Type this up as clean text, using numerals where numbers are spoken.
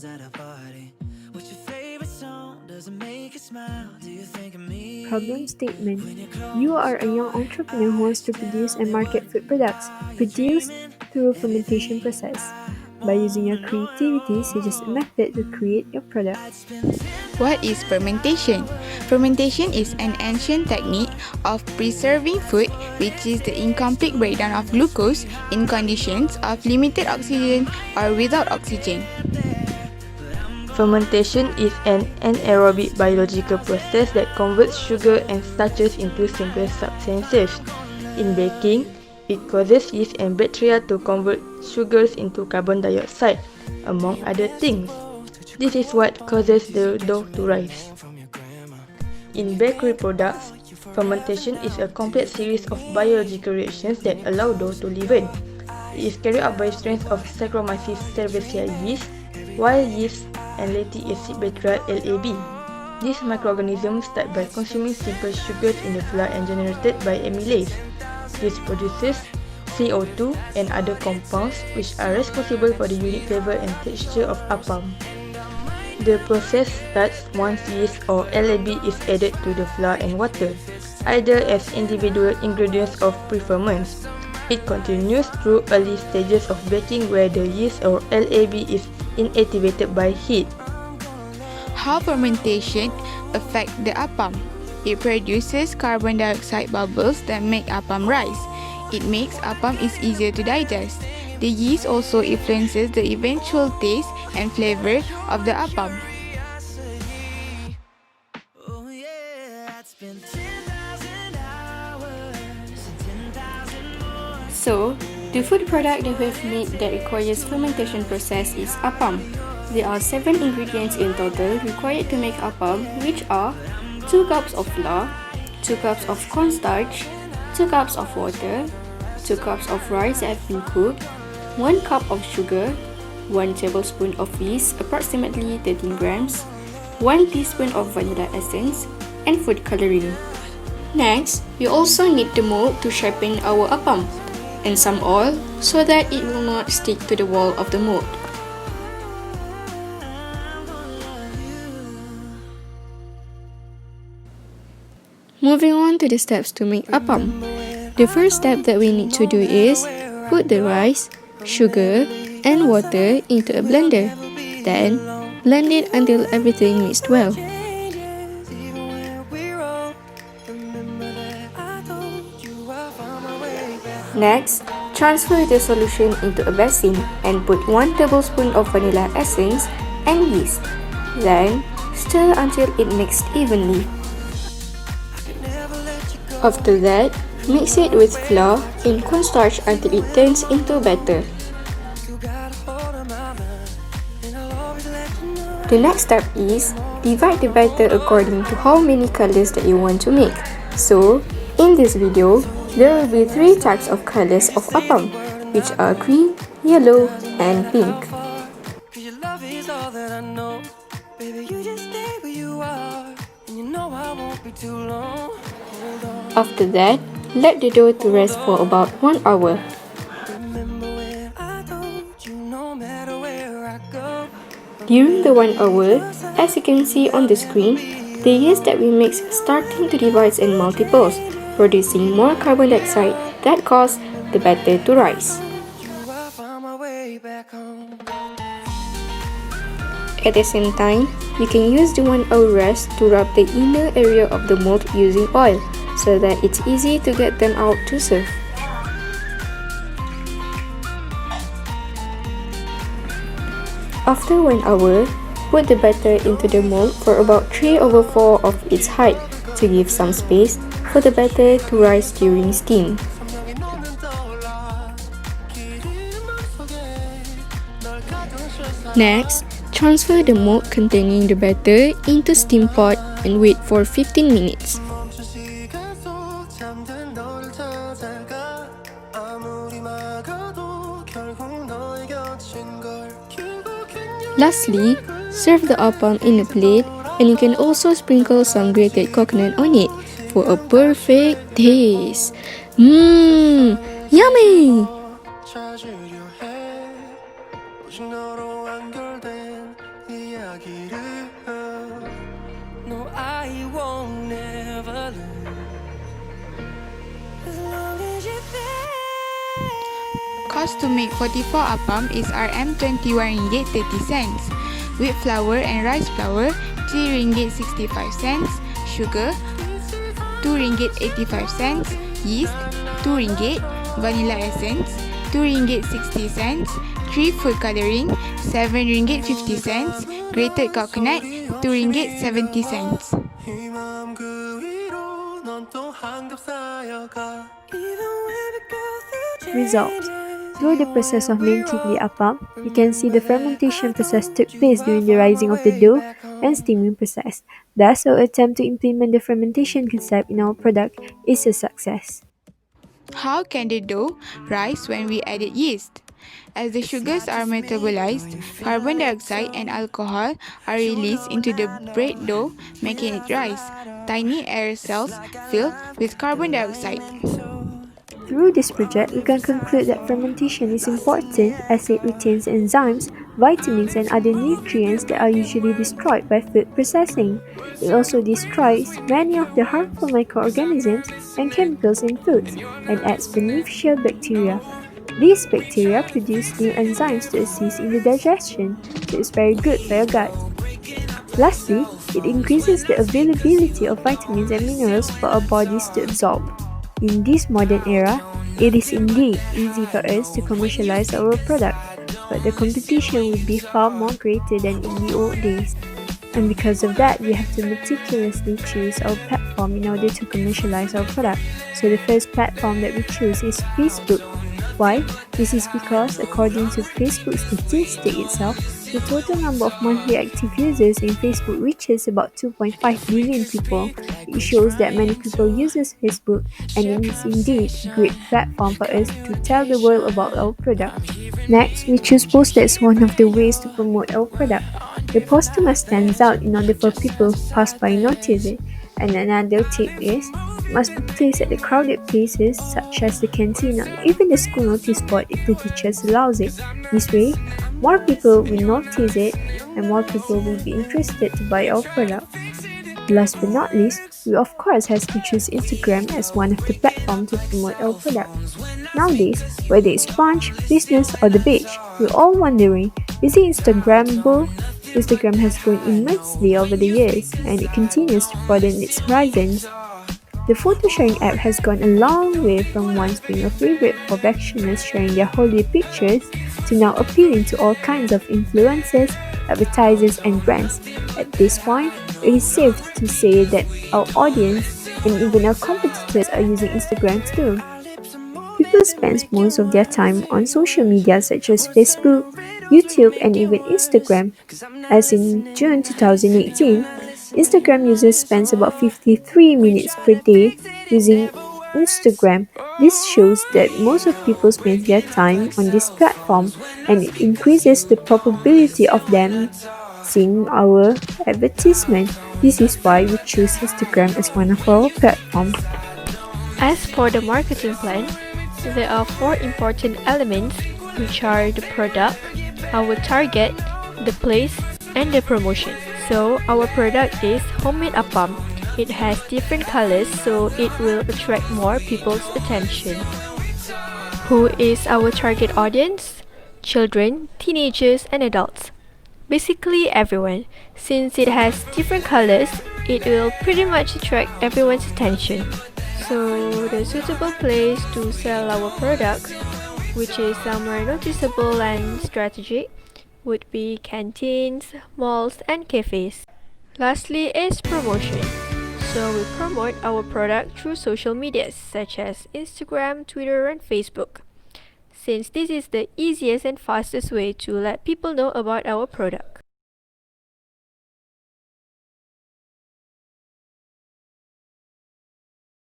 Problem statement. You are a young entrepreneur who wants to produce and market food products produced through a fermentation process. By using your creativity, suggest a method to create your product. What is fermentation? Fermentation is an ancient technique of preserving food, which is the incomplete breakdown of glucose in conditions of limited oxygen or without oxygen. Fermentation is an anaerobic biological process that converts sugar and starches into simpler substances. In baking, it causes yeast and bacteria to convert sugars into carbon dioxide, among other things. This is what causes the dough to rise. In bakery products, fermentation is a complex series of biological reactions that allow dough to leaven. It is carried out by strains of Saccharomyces cerevisiae yeast, wild yeast, and lactic acid bacteria LAB. These microorganisms start by consuming simple sugars in the flour and generated by amylase. This produces CO2 and other compounds which are responsible for the unique flavor and texture of appam. The process starts once yeast or LAB is added to the flour and water, either as individual ingredients of preferments. It continues through early stages of baking where the yeast or LAB is inactivated by heat. How fermentation affects the appam? It produces carbon dioxide bubbles that make appam rise. It makes appam is easier to digest. The yeast also influences the eventual taste and flavor of the appam. So, the food product that we have made that requires fermentation process is appam. There are 7 ingredients in total required to make appam, which are 2 cups of flour, 2 cups of cornstarch, 2 cups of water, 2 cups of rice that have been cooked, 1 cup of sugar, 1 tablespoon of yeast, approximately 13 grams, 1 teaspoon of vanilla essence, and food coloring. Next, we also need the mold to sharpen our appam, and some oil so that it will not stick to the wall of the mold. Moving on to the steps to make appam. The first step that we need to do is put the rice, sugar, and water into a blender. Then, blend it until everything mixed well. Next, transfer the solution into a basin and put 1 tablespoon of vanilla essence and yeast. Then, stir until it mixed evenly. After that, mix it with flour and cornstarch until it turns into batter. The next step is divide the batter according to how many colors that you want to make. So, in this video, there will be 3 types of colors of appam, which are green, yellow, and pink. After that, let the dough to rest for about 1 hour. During the 1 hour, as you can see on the screen, the yeast that we mix starting to divide in multiples, producing more carbon dioxide that cause the batter to rise. At the same time, you can use the 1 hour rest to rub the inner area of the mold using oil, so that it's easy to get them out to serve. After 1 hour, put the batter into the mold for about 3/4 of its height to give some space for the batter to rise during steam. Next, transfer the mold containing the batter into steam pot and wait for 15 minutes. Lastly, serve the appam in a plate, and you can also sprinkle some grated coconut on it for a perfect taste. Yummy! cost to make 44 appam is Rm21 ringgit 30 cents. Wheat flour and rice flour 3 ringgit 65 cents. Sugar 2 ringgit 85 cents. Yeast 2 ringgit. Vanilla essence 2 ringgit 60 cents. 3 food coloring 7 ringgit 50 cents. Grated coconut 2 ringgit 70 cents. Result. Through the process of Zulkifli appam, you can see the fermentation process took place during the rising of the dough and steaming process. Thus, our attempt to implement the fermentation concept in our product is a success. How can the dough rise when we added yeast? As the sugars are metabolized, carbon dioxide and alcohol are released into the bread dough, making it rise. Tiny aerosols fill with carbon dioxide. Through this project, we can conclude that fermentation is important as it retains enzymes, vitamins, and other nutrients that are usually destroyed by food processing. It also destroys many of the harmful microorganisms and chemicals in foods and adds beneficial bacteria. These bacteria produce new enzymes to assist in the digestion, so it's very good for your gut. Lastly, it increases the availability of vitamins and minerals for our bodies to absorb. In this modern era, it is indeed easy for us to commercialize our product, but the competition would be far more greater than in the old days. And because of that, we have to meticulously choose our platform in order to commercialize our product. So the first platform that we choose is Facebook. Why? This is because according to Facebook statistic itself, the total number of monthly active users in Facebook reaches about 2.5 billion people. It shows that many people use Facebook, and it is indeed a great platform for us to tell the world about our product. Next, we choose poster as one of the ways to promote our product. The poster must stand out in order for people who pass by notice it. And another tip is, it must be placed at the crowded places such as the canteen or even the school notice board if the teachers allows it. This way, more people will notice it and more people will be interested to buy our product. Last but not least, we of course have to choose Instagram as one of the platforms to promote our product. Nowadays, whether it's brunch, business or the beach, we're all wondering, is it Instagrammable? Instagram has grown immensely over the years and it continues to broaden its horizons. The photo sharing app has gone a long way from once being a favorite for bachelors sharing their holiday pictures to now appealing to all kinds of influencers, advertisers and brands. At this point, it is safe to say that our audience and even our competitors are using Instagram too. People spend most of their time on social media such as Facebook, YouTube and even Instagram. As in June 2018, Instagram users spend about 53 minutes per day using Instagram. This shows that most of people spend their time on this platform and it increases the probability of them seeing our advertisement. This is why we choose Instagram as one of our platforms. As for the marketing plan, there are 4 important elements, which are the product, our target, the place, and the promotion. So our product is homemade appam. It has different colors, so it will attract more people's attention. Who is our target audience? Children, teenagers, and adults. Basically everyone. Since it has different colors, it will pretty much attract everyone's attention. So the suitable place to sell our product, which is somewhere noticeable and strategic, would be canteens, malls, and cafes. Lastly is promotion. So we promote our product through social medias such as Instagram, Twitter, and Facebook, since this is the easiest and fastest way to let people know about our product.